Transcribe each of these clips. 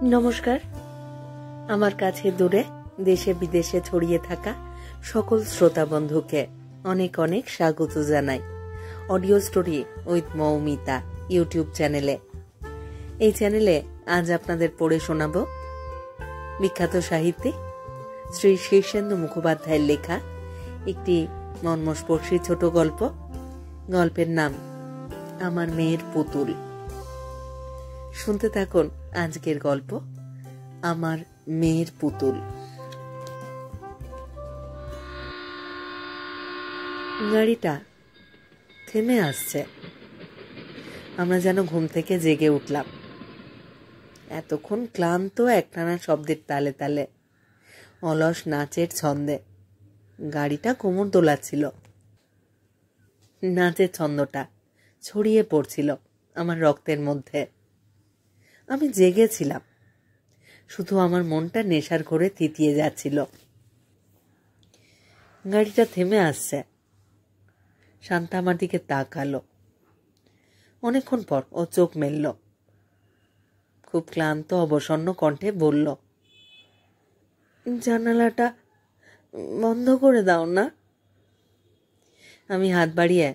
নমস্কার। আমার কাছে দূরে দেশে বিদেশে ছড়িয়ে থাকা সকল শ্রোতা বন্ধুকে অনেক অনেক স্বাগত জানাই audio story with Moumita YouTube চ্যানেলে। এই চ্যানেলে আজ আপনাদের পড়ে শোনাব বিখ্যাত সাহিত্যিক শ্রী শীর্ষেন্দু মুখোপাধ্যায়ের লেখা একটি মর্মস্পর্শী ছোট গল্প। গল্পের নাম আমার মেয়ের পুতুল। শুনতে থাকুন আজকের গল্প আমার মেয়ের পুতুল। গাড়িটা থেমে আসছে। আমরা যেন ঘুম থেকে জেগে উঠলাম। এতক্ষণ ক্লান্ত একটানা শব্দের তালে তালে, অলস নাচের ছন্দে গাড়িটা কোমর দোলাচ্ছিল। নাচের ছন্দটা ছড়িয়ে পড়ছিল আমার রক্তের মধ্যে। আমি জেগেছিলাম, শুধু আমার মনটা নেশার ঘোরে থিতিয়ে যাচ্ছিল। গাড়িটা থেমে আসছে। শান্তা আমার দিকে তাকালো। অনেকক্ষণ পর ও চোখ মেলল। খুব ক্লান্ত অবসন্ন কণ্ঠে বলল, জানালাটা বন্ধ করে দাও না। আমি হাত বাড়িয়ে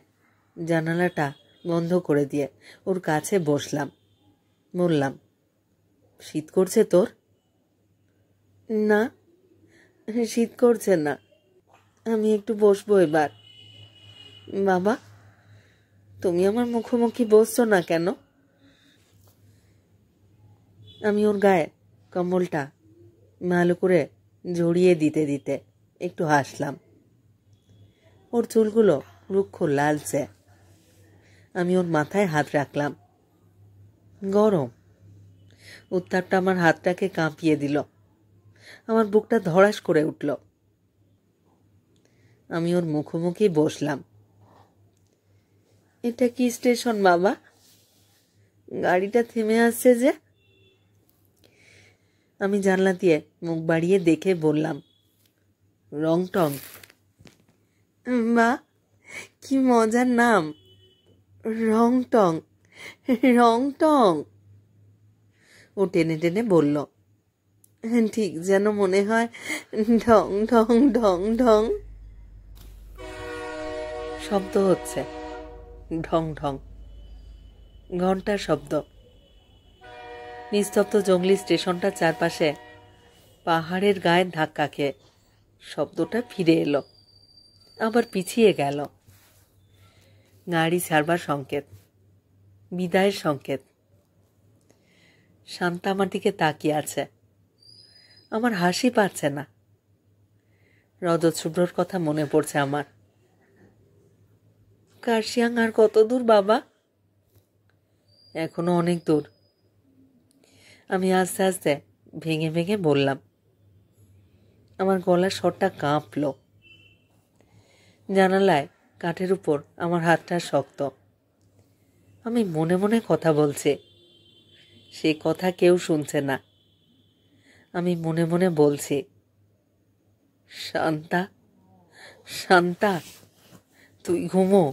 জানালাটা বন্ধ করে দিয়ে ওর কাছে বসলাম। বললাম, শীত করছে তোর? না, শীত করছে না। আমি একটু বসবো এবার। বাবা, তুমি আমার মুখোমুখি বসছো না কেন? আমি ওর গায়ে কম্বলটা ভালো করে জড়িয়ে দিতে দিতে একটু হাসলাম। ওর চুলগুলো রুক্ষ লালচে। আমি ওর মাথায় হাত রাখলাম। গরম। উত্তাপটা আমার হাতটাকে কাঁপিয়ে দিল। আমার বুকটা ধড়াস করে উঠল। আমি ওর মুখোমুখি বসলাম। এটা কি স্টেশন বাবা? গাড়িটা থেমে আসছে যে। আমি জানলা দিয়ে মুখ বাড়িয়ে দেখে বললাম, রংটং। বা, কি মজার নাম, রংটং। রংটং। ও টেনে টেনে বলল, ঠিক যেন মনে হয় ঢং ঢং ঢং ঢং শব্দ হচ্ছে। ঢং ঢং, ঘন্টার শব্দ। নিস্তব্ধ জঙ্গলি স্টেশনটার চারপাশে পাহাড়ের গায়ে ধাক্কা খেয়ে শব্দটা ফিরে এলো, আবার পিছিয়ে গেল। গাড়ি ছাড়বার সংকেত, বিদায়ের সংকেত। শান্তা আমার দিকে তাকিয়ে আছে। আমার হাসি পাচ্ছে না। রজত শুভ্রর কথা মনে পড়ছে আমার। কার্শিয়াং আর কত দূর বাবা? এখনো অনেক দূর। আমি আস্তে আস্তে ভেঙে ভেঙে বললাম। আমার গলার স্বরটা কাঁপল। জানালায় কাঠের উপর আমার হাতটা শক্ত। আমি মনে মনে কথা বলছি। সে কথা কেউ শুনছে না। আমি মনে মনে বলছি, শান্তা, শান্তা, তুই ঘুমো।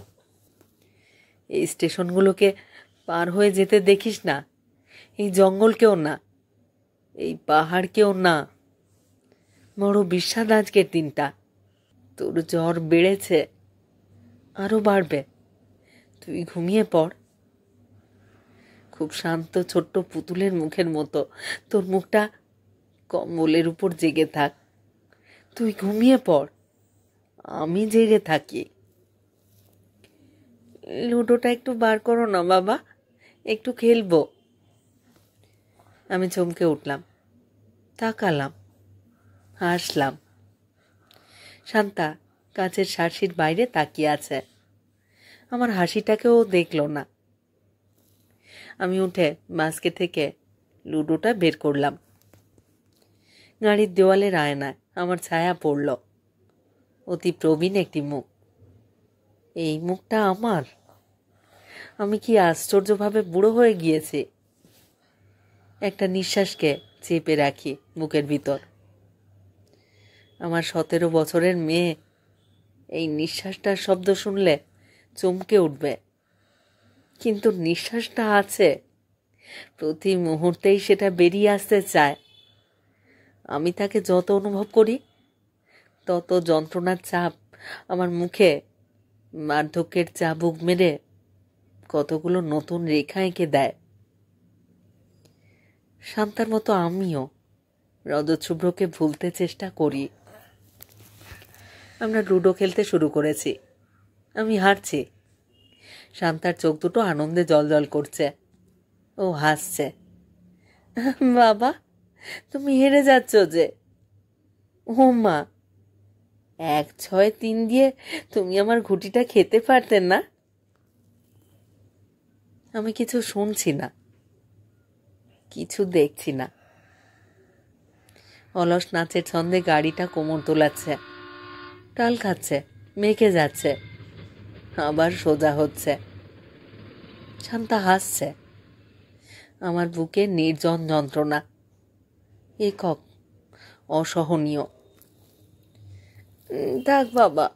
এই স্টেশনগুলোকে পার হয়ে যেতে দেখিস না। এই জঙ্গলকেও না, এই পাহাড়কেও না। বড় বিস্বাদ আজকের দিনটা। তোর জ্বর বেড়েছে, আরো বাড়বে। তুই ঘুমিয়ে পড়। খুব শান্ত ছোট্ট পুতুলের মুখের মতো তোর মুখটা কম্বলের উপর জেগে থাক। তুই ঘুমিয়ে পড়, আমি জেগে থাকি। লুডোটা একটু বার করো না বাবা, একটু খেলবো। আমি চমকে উঠলাম, তাকালাম, হাসলাম। শান্তা কাঁচের শার্সির বাইরে তাকিয়ে আছে। আমার হাসিটাকেও দেখল না। আমি উঠে বাস্কেট থেকে লুডোটা বের করলাম। গাড়ির দেওয়ালের আয়নায় আমার ছায়া পড়ল। অতি প্রবীণ একটি মুখ। এই মুখটা আমার। আমি কি আশ্চর্যভাবে বুড়ো হয়ে গিয়েছি। একটা নিঃশ্বাসকে চেপে রাখি বুকের ভিতর। আমার 17 বছরের মেয়ে এই নিঃশ্বাসটার শব্দ শুনলে চমকে উঠবে। কিন্তু নিঃশ্বাসটা আছে, প্রতি মুহূর্তেই সেটা বেরিয়ে আসতে চায়। আমি তাকে যত অনুভব করি তত যন্ত্রণার চাপ আমার মুখে বার্ধক্যের চাবুক মেরে কতগুলো নতুন রেখা এঁকে দেয়। শান্তার মতো আমিও রজতশুভ্রকে ভুলতে চেষ্টা করি। আমরা লুডো খেলতে শুরু করেছি। আমি হারছি। শান্তার চোখ দুটো আনন্দে জ্বলজ্বল করছে। ও হাসছে। বাবা, তুমি হেরে যাচ্ছ যে। ও মা, 1-6-3 দিয়ে তুমি আমার ঘুটিটা খেতে পারতেন না? আমি কিছু শুনছি না, কিছু দেখছি না। অলস নাচের ছন্দে গাড়িটা কোমর দোলাচ্ছে, টাল খাচ্ছে, মেখে যাচ্ছে, আবার সোজা হচ্ছে। শান্তা হাসছে। আমার বুকে নির্জন যন্ত্রণা, একক, অসহনীয়। থাক বাবা,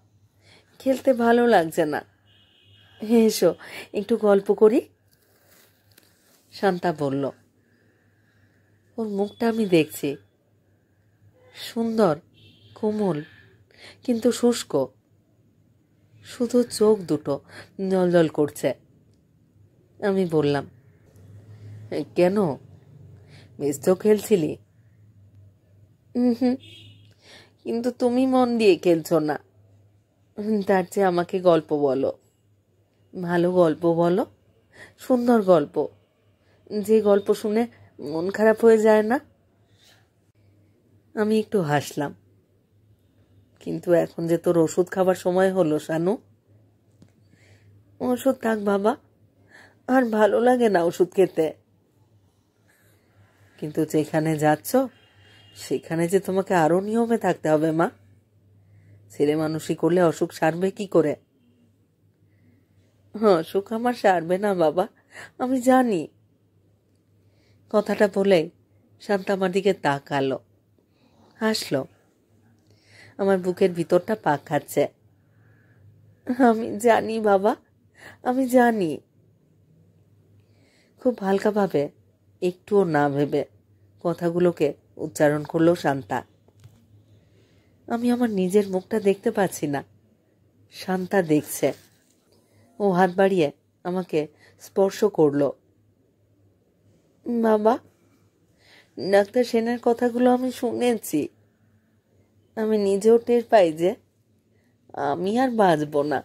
খেলতে ভালো লাগছে না। এসো একটু গল্প করি, শান্তা বলল। ওর মুখটা আমি দেখছি, সুন্দর, কোমল, কিন্তু শুষ্ক। শুধু চোখ দুটো জলজল করছে। আমি বললাম, কেন, বেশ তো খেলছিলি? কিন্তু তুমি মন দিয়ে খেলছো না। তার চেয়ে আমাকে গল্প বলো, ভালো গল্প বলো, সুন্দর গল্প, যে গল্প শুনে মন খারাপ হয়ে যায় না। আমি একটু হাসলাম। কিন্তু এখন যে তোর ওষুধ খাবার সময় হলো শানু। ওষুধ থাক বাবা, আর ভালো লাগে না ওষুধ খেতে। কিন্তু যেখানে যাচ্ছ সেখানে যে তোমাকে আরো নিয়মে থাকতে হবে মা। ছেলে মানুষই করলে অসুখ সারবে কি করে? অসুখ আমার সারবে না বাবা, আমি জানি। কথাটা বলে শান্তা আমার দিকে তাকালো, হাসলো। আমার বুকের ভিতরটা পাক খাচ্ছে। আমি জানি বাবা, আমি জানি। খুব হালকাভাবে, একটুও না ভেবে কথাগুলোকে উচ্চারণ করলো শান্তা। আমি আমার নিজের মুখটা দেখতে পাচ্ছি না, শান্তা দেখছে। ও হাত বাড়িয়ে আমাকে স্পর্শ করলো। বাবা, ডাক্তার সেনের কথাগুলো আমি শুনেছি। আমি নিজেও টের পাই যে আমি আর বাঁচব না।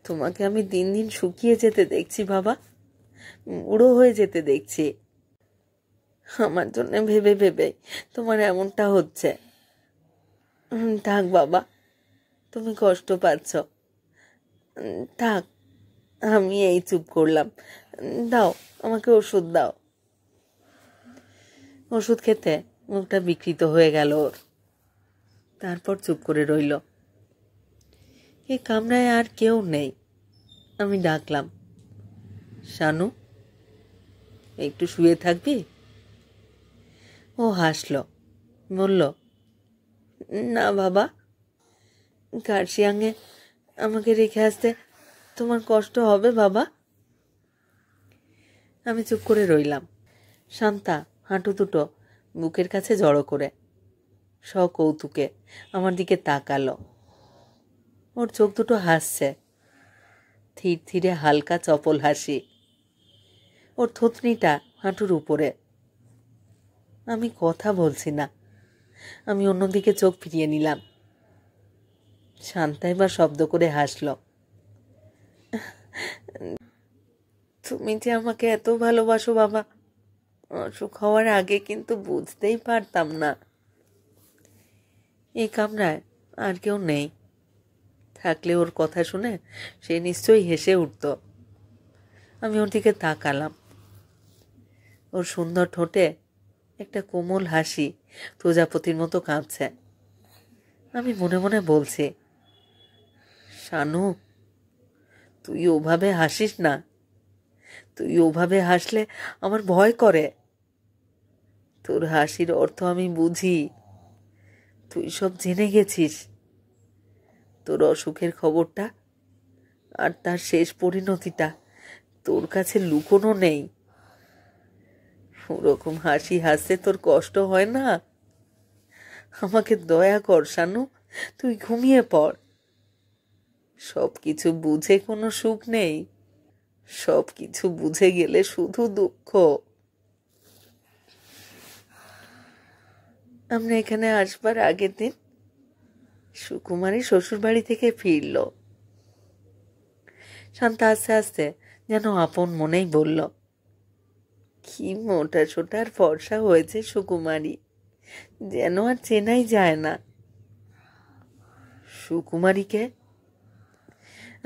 তোমাকে আমি দিন দিন শুকিয়ে যেতে দেখছি বাবা, বুড়ো হয়ে যেতে দেখছি। আমার জন্য ভেবে ভেবে তোমার এমনটা হচ্ছে। থাক বাবা, তুমি কষ্ট পাচ্ছ, থাক। আমি এই চুপ করলাম। দাও আমাকে ওষুধ দাও। ওষুধ খেতে মুখটা বিকৃত হয়ে গেল ওর। তারপর চুপ করে রইল। এই কামরায় আর কেউ নেই। আমি ডাকলাম, শানু, একটু শুয়ে থাকবি? ও হাসলো, বলল, না বাবা, গার্সিয়াংয়ে আমাকে রেখে আসতে তোমার কষ্ট হবে বাবা। আমি চুপ করে রইলাম। শান্তা হাঁটু দুটো বুকের কাছে জড়ো করে সকৌতুকে আমার দিকে তাকালো। ওর চোখ দুটো হাসছে, ধীর ধীরে হালকা চপল হাসি। ওর থুতনিটা হাঁটুর উপরে। আমি কথা বলছি না, আমি অন্যদিকে চোখ ফিরিয়ে নিলাম। শান্তা এবার শব্দ করে হাসল। তুমি যে আমাকে এত ভালোবাসো বাবা, অসুখ হওয়ার আগে কিন্তু বুঝতেই পারতাম না। এই কামরায় আর কেউ নেই, থাকলে ওর কথা শুনে সে নিশ্চয়ই হেসে উঠত। আমি ওর দিকে তাকালাম। ওর সুন্দর ঠোঁটে একটা কোমল হাসি প্রজাপতির মতো কাঁপছে। আমি মনে মনে বলছি, শানু, তুই ওভাবে হাসিস না। তুই ওভাবে হাসলে আমার ভয় করে। তোর হাসির অর্থ আমি বুঝি। তুই সব জেনে গেছিস। তোর অসুখের খবরটা আর তার শেষ পরিণতিটা তোর কাছে লুকোনো নেই। ওরকম হাসি হাসতে তোর কষ্ট হয় না? আমাকে দয়া কর শানু, তুই ঘুমিয়ে পড়। সব কিছু বুঝে কোনো সুখ নেই, সব কিছু বুঝে গেলে শুধু দুঃখ। আমরা এখানে আসবার আগের দিন সুকুমারী শ্বশুর বাড়ি থেকে ফিরল। শান্তা আস্তে আস্তে যেন আপন মনেই বলল, কি মোটা সোটার ফর্সা হয়েছে সুকুমারী, যেন আর চেনাই যায় না। সুকুমারীকে?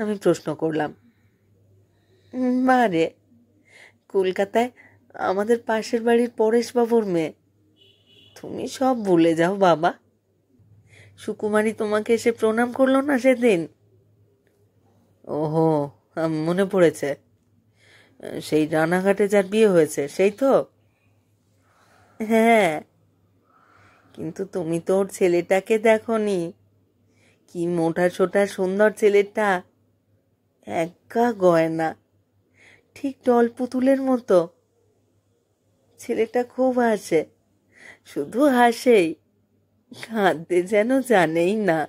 আমি প্রশ্ন করলাম। মা রে, কলকাতায় আমাদের পাশের বাড়ির পরেশবাবুর মেয়ে। তুমি সব ভুলে যাও বাবা। সুকুমারী তোমাকে এসে প্রণাম করলো না সেদিন? ওহো, মনে পড়েছে। সেই রানাঘাটে যার বিয়ে হয়েছে, সেই তো? হ্যাঁ, কিন্তু তুমি তো ওর ছেলেটাকে দেখোনি। কি মোটা সোটা সুন্দর ছেলেটা, একা গয়না, ঠিক ডল পুতুলের মতো। ছেলেটা খুব হাসে, শুধু হাসেই, কাঁদতে যেন জানেই না।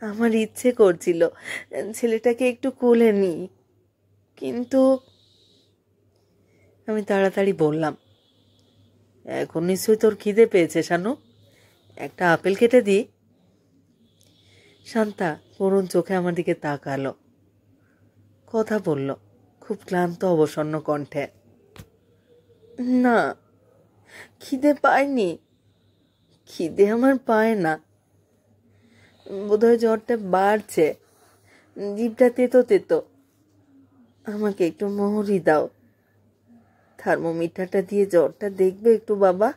আমার ইচ্ছে করছিল ছেলেটাকে একটু কোলে নিই, কিন্তু আমি তাড়াতাড়ি বললাম, এখন নিশ্চয়ই তোর খিদে পেয়েছে শানু, একটা আপেল কেটে দিই? শান্তা করুণ চোখে আমার দিকে তাকালো, কথা বলল খুব ক্লান্ত অবসন্ন কণ্ঠে, না, খিদে পায়নি, খিদে আমার পায় না। বোধহয় জ্বরটা বাড়ছে, জিভটা তেতো তেতো। আমাকে একটু মোহরি দাও, থার্মোমিটারটা দিয়ে জ্বরটা দেখবে একটু বাবা?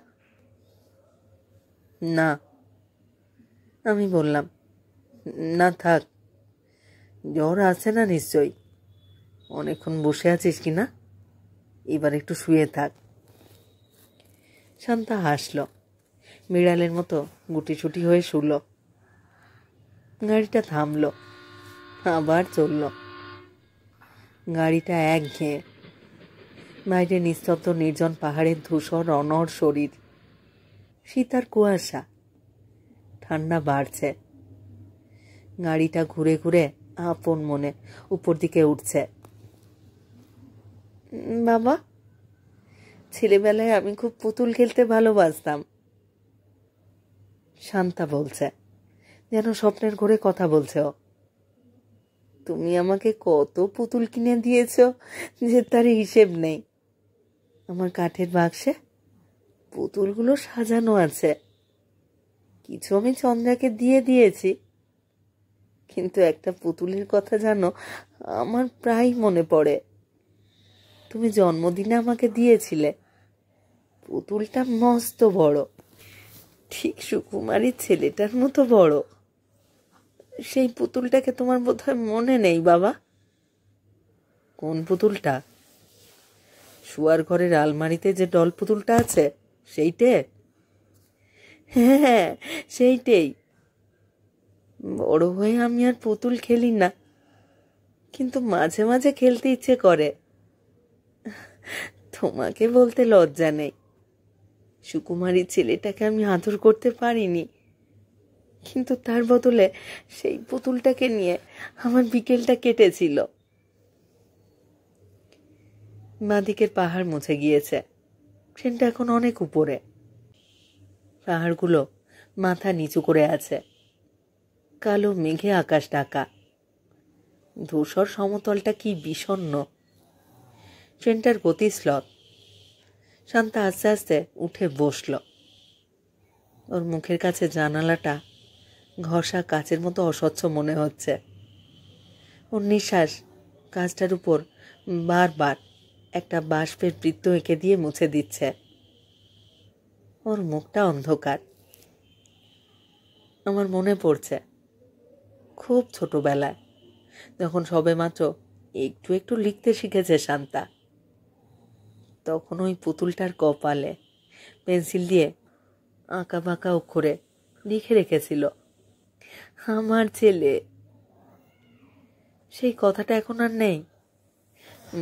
না, আমি বললাম। না থাক, জ্বর আছে না নিশ্চয়ই, অনেকক্ষণ বসে আছিস কিনা, এবার একটু শুয়ে থাক। শান্তা হাসল, বিড়ালের মতো গুটিসুটি হয়ে শুল। গাড়িটা থামল, আবার চলল। গাড়িটা একঘেয়ে, বাইরে নিস্তব্ধ নির্জন পাহাড়ের ধূসর অনড় শরীর, শীত আর কুয়াশা, ঠান্ডা বাড়ছে। গাড়িটা ঘুরে ঘুরে আপন মনে উপর দিকে উঠছে। বাবা, ছেলেবেলায় আমি খুব পুতুল খেলতে ভালোবাসতাম। শান্তা বলছে, যেন স্বপ্নের ঘরে কথা বলছে ও। তুমি আমাকে কত পুতুল কিনে দিয়েছ যে তার হিসেব নেই। আমার কাঠের বাক্সে পুতুলগুলো সাজানো আছে, কিছু আমি চন্দ্রাকে দিয়ে দিয়েছি, কিন্তু একটা পুতুলের কথা জানো আমার প্রায় মনে পড়ে। তুমি জন্মদিনে আমাকে দিয়েছিলে, পুতুলটা মস্ত বড়, ঠিক সুকুমারীর ছেলেটার মতো বড়। সেই পুতুলটাকে তোমার বোধহয় মনে নেই বাবা। কোন পুতুলটা? শুয়ার ঘরের আলমারিতে যে ডল পুতুলটা আছে, সেইটে? হ্যাঁ, সেইটেই। বড় হয়ে আমি আর পুতুল খেলি না, কিন্তু মাঝে মাঝে খেলতে ইচ্ছে করে। তোমাকে বলতে লজ্জা নেই, সুকুমারীর ছেলেটাকে আমি আদর করতে পারিনি, কিন্তু তার বদলে সেই পুতুলটাকে নিয়ে আমার বিকেলটা কেটেছিল। বাঁদিকের পাহাড় মুছে গিয়েছে, ট্রেনটা এখন অনেক উপরে। পাহাড়গুলো মাথা নিচু করে আছে, কালো মেঘে আকাশ ঢাকা। ধূসর সমতলটা কি বিষণ্ণ। ট্রেনটার গতি স্লথ। শান্তা আস্তে আস্তে উঠে বসল। ওর মুখের কাছে জানালাটা ঘষা কাচের মতো অস্বচ্ছ মনে হচ্ছে। ওর নিঃশ্বাস কাঁচটার উপর বারবার একটা বাষ্পের বৃত্ত এঁকে দিয়ে মুছে দিচ্ছে। ওর মুখটা অন্ধকার। আমার মনে পড়ছে খুব ছোটবেলায়, যখন সবেমাত্র একটু একটু লিখতে শিখেছে শান্তা, তখন ওই পুতুলটার কপালে পেন্সিল দিয়ে আঁকা বাঁকা অক্ষরে লিখে রেখেছিল, আমার ছেলে। সেই কথাটা এখন আর নেই।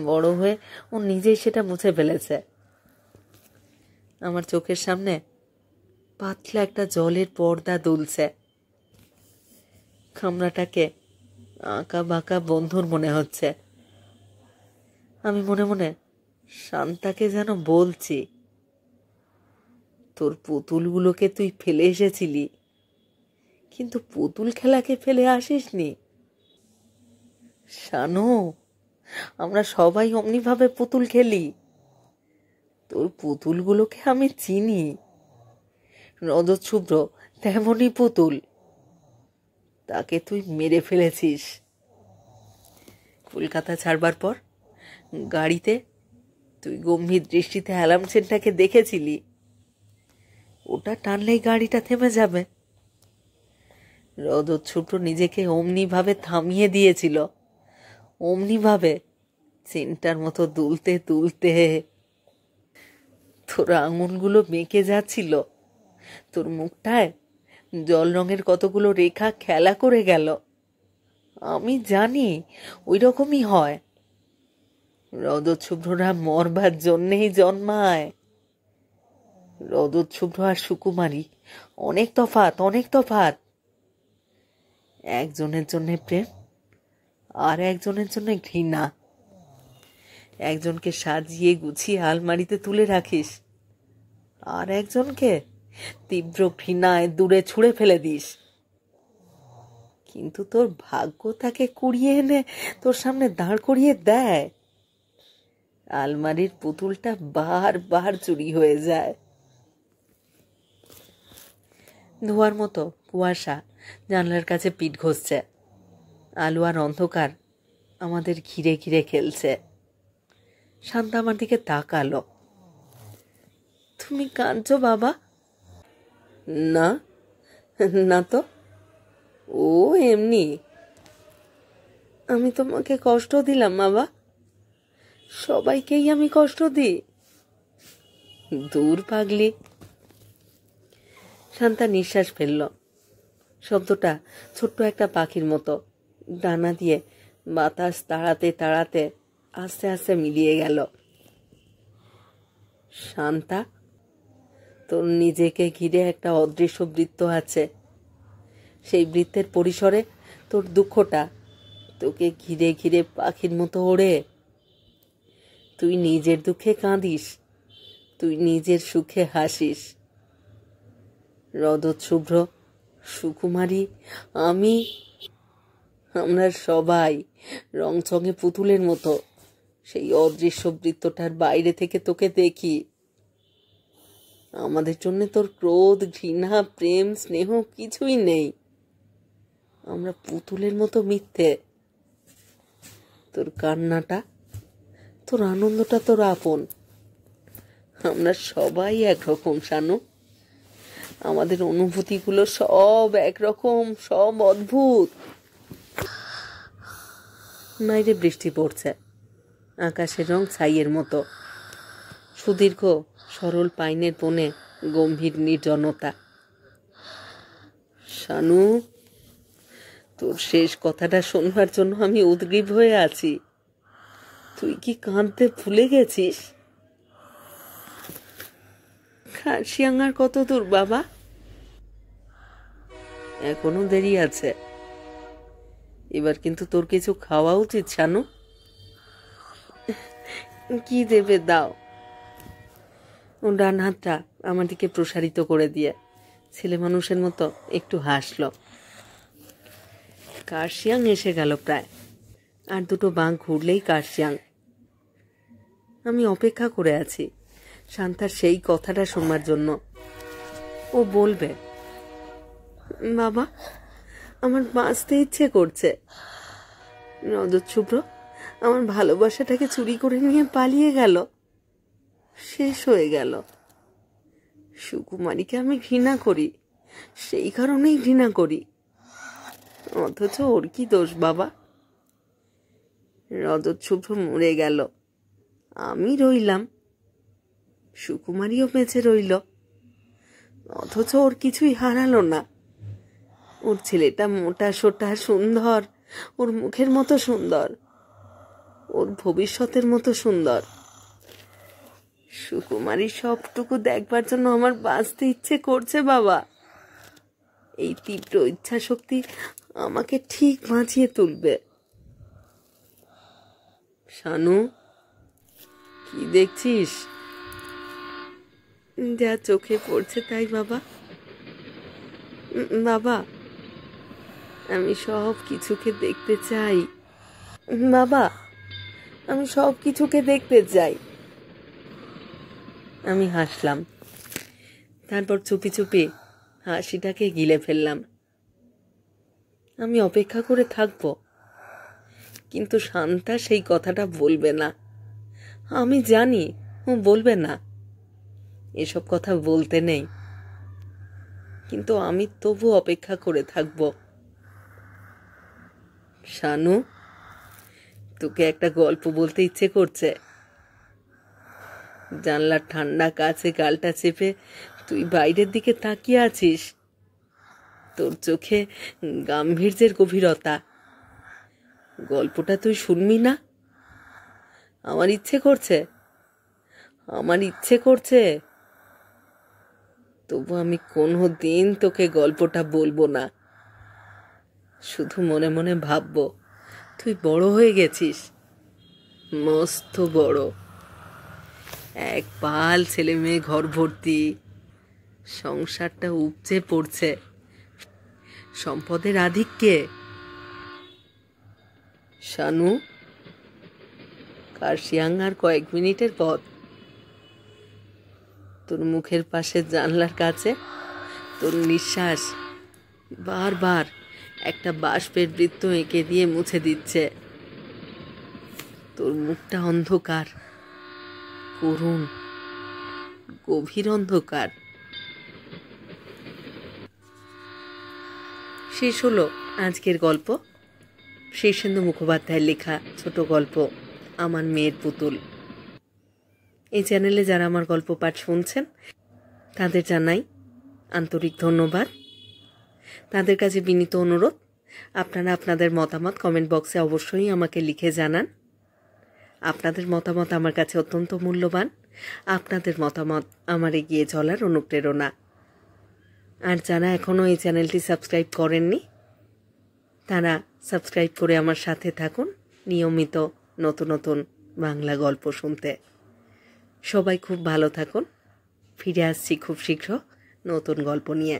বড় হয়ে ও নিজেই সেটা মুছে ফেলেছে। আমার চোখের সামনে পাতলা একটা জলের পর্দা দুলছে। কামরাটাকে আঁকা বাঁকা বন্ধুর মনে হচ্ছে। আমি মনে মনে শান্তাকে যেন বলছি, তোর পুতুলগুলোকে তুই ফেলে এসেছিলি, কিন্তু পুতুল খেলাকে ফেলে আসিসনি। শানু, আমরা সবাই অমনিভাবে পুতুল খেলি। তোর পুতুলগুলোকে আমি চিনি। রজত শুভ্র তেমনই পুতুল, তাকে তুই মেরে ফেলেছিস। কলকাতা ছাড়বার পর গাড়িতে তুই গম্ভীর দৃষ্টিতে অ্যালার্ম চেনটাকে দেখেছিলি। ওটা টানলেই গাড়িটা থেমে যাবে। রজত শুভ্র নিজেকে অমনিভাবে থামিয়ে দিয়েছিল, অমনিভাবে চেনটার মতো দুলতে দুলতে। তোর আঙুলগুলো বেঁকে যাচ্ছিল, তোর মুখটায় জল রঙের কতগুলো রেখা খেলা করে গেল। আমি জানি ওই রকমই হয়। রজত শুভ্ররা মরবার জন্যেই জন্মায়। রজত শুভ্র আর সুকুমারী অনেক তফাৎ, অনেক তফাৎ। একজনের জন্য প্রেম আর একজনের জন্য ঘৃণা। একজনকে সাজিয়ে গুছিয়ে আলমারিতে তুলে রাখিস, আর একজনকে তীব্র ঘৃণায় দূরে ছুঁড়ে ফেলে দিস। কিন্তু তোর ভাগ্য তাকে কুড়িয়ে এনে তোর সামনে দাঁড় করিয়ে দেয়। আলমারির পুতুলটা বারবার চুরি হয়ে যায়। ধোয়ার মতো কুয়াশা জানলার কাছে পিঠ ঘষছে। আলো আর অন্ধকার আমাদের ঘিরে ঘিরে খেলছে। শান্তা আমার দিকে তাকালো। তুমি কাঁদছো বাবা? না, না তো, ও এমনি। আমি তোমাকে কষ্ট দিলাম বাবা? সবাইকেই আমি কষ্ট দিই। দূর পাগলি। শান্তা নিঃশ্বাস ফেলল। শব্দটা ছোট্ট একটা পাখির মতো, ডানা দিয়ে বাতাস তাড়াতে তাড়াতে আস্তে আস্তে মিলিয়ে গেল। শান্তা, তোর নিজেকে ঘিরে একটা অদৃশ্য বৃত্ত আছে। সেই বৃত্তের পরিসরে তোর দুঃখটা তোকে ঘিরে ঘিরে পাখির মতো ওড়ে। তুই নিজের দুঃখে কাঁদিস, তুই নিজের সুখে হাসিস। রজত শুভ্র, সুকুমারী, আমরা সবাই রংচঙে পুতুলের মতো সেই অদৃশ্য বৃত্তটার বাইরে থেকে তোকে দেখি। আমাদের জন্য তোর ক্রোধ, ঘৃণা, প্রেম, স্নেহ কিছুই নেই। আমরা পুতুলের মতো মিথ্যে। তোর কান্নাটা, তোর আনন্দটা তোর আপন। আমরা সবাই একরকম শানু। আমাদের অনুভূতিগুলো সব একরকম, সব অদ্ভুত। বাইরে বৃষ্টি পড়ছে। আকাশের রং ছাইয়ের মতো। সুদীর্ঘ সরল পাইনের বনে গম্ভীর নির্জনতা। শানু, তোর শেষ কথাটা শোনবার জন্য আমি উদগ্রীব হয়ে আছি। তুই কি কাঁদতে ভুলে গেছিস? খাসিয়াঙ্গার কত দূর বাবা? এখনো দেরি আছে। এবার কিন্তু তোর কিছু খাওয়া উচিত শানু। কি দেবে দাও। ও ডান হাতটা আমার দিকে প্রসারিত করে দিয়ে ছেলে মানুষের মতো একটু হাসল। কার্শিয়াং এসে গেল প্রায়। আর দুটো বাঁক ঘুরলেই কার্শিয়াং। আমি অপেক্ষা করে আছি শান্তার সেই কথাটা শোনার জন্য। ও বলবে, বাবা আমার বাঁচতে ইচ্ছে করছে। রজত শুভ্র আমার ভালোবাসাটাকে চুরি করে নিয়ে পালিয়ে গেল, শেষ হয়ে গেল। সুকুমারীকে আমি ঘৃণা করি, সেই কারণেই ঘৃণা করি। অথচ ওর কি দোষ বাবা? রজত শুভ্র মরে গেল, আমি রইলাম, সুকুমারীও বেঁচে রইল। অথচ ওর কিছুই হারালো না। ওর ছেলেটা মোটা সোটা সুন্দর, ওর মুখের মতো সুন্দর, ওর ভবিষ্যতের মতো সুন্দর। সুকুমারী সবটুকু দেখবার জন্য আমার বাঁচতে ইচ্ছে করছে বাবা। এই তীব্র ইচ্ছা শক্তি আমাকে ঠিক বাঁচিয়ে তুলবে। শানু, কি দেখছিস? যা চোখে পড়ছে তাই বাবা। বাবা, আমি সব কিছুকে দেখতে চাই বাবা, আমি সব কিছুকে দেখতে চাই। আমি হাসলাম, তারপর চুপি চুপি হাসিটাকে গিলে ফেললাম। আমি অপেক্ষা করে থাকবো, কিন্তু শান্তা সেই কথাটা বলবে না। আমি জানি ও বলবে না, এসব কথা বলতে নেই, কিন্তু আমি তবু অপেক্ষা করে থাকবো। শানু, তোকে একটা গল্প বলতে ইচ্ছে করছে। জানলার ঠান্ডা কাছে গালটা চেপে তুই বাইরের দিকে তাকিয়ে আছিস। তোর চোখে গাম্ভীর্যের গভীরতা। গল্পটা তুই শুনবি না? আমার ইচ্ছে করছে, তবু আমি কোনো দিন তোকে গল্পটা বলবো না। শুধু মনে মনে ভাববো, তুই বড় হয়ে গেছিস, মস্ত বড়। এক পাল ছেলে মেয়ে ঘর ভর্তি, সংসারটা উপচে পড়ছে সম্পদের আধিক্যে। শানু, কার্শিয়াং আর কয়েক মিনিটের পথ। তোর মুখের পাশে জানলার কাছে তোর নিঃশ্বাস বারবার একটা বাষ্পের বৃত্ত এঁকে দিয়ে মুছে দিচ্ছে। তোর মুখটা অন্ধকার, করুণ, গভীর অন্ধকার। শেষ হলো আজকের গল্প। শীর্ষেন্দু মুখোপাধ্যায়ের লেখা ছোট গল্প আমার মেয়ের পুতুল। এই চ্যানেলে যারা আমার গল্প পাঠ শুনছেন তাদের জানাই আন্তরিক ধন্যবাদ। তাদের কাছে বিনীত অনুরোধ, আপনারা আপনাদের মতামত কমেন্ট বক্সে অবশ্যই আমাকে লিখে জানান। আপনাদের মতামত আমার কাছে অত্যন্ত মূল্যবান। আপনাদের মতামত আমার এগিয়ে চলার অনুপ্রেরণা। আর যারা এখনও এই চ্যানেলটি সাবস্ক্রাইব করেননি তারা সাবস্ক্রাইব করে আমার সাথে থাকুন নিয়মিত নতুন নতুন বাংলা গল্প শুনতে। সবাই খুব ভালো থাকুন। ফিরে আসছি খুব শীঘ্র নতুন গল্প নিয়ে।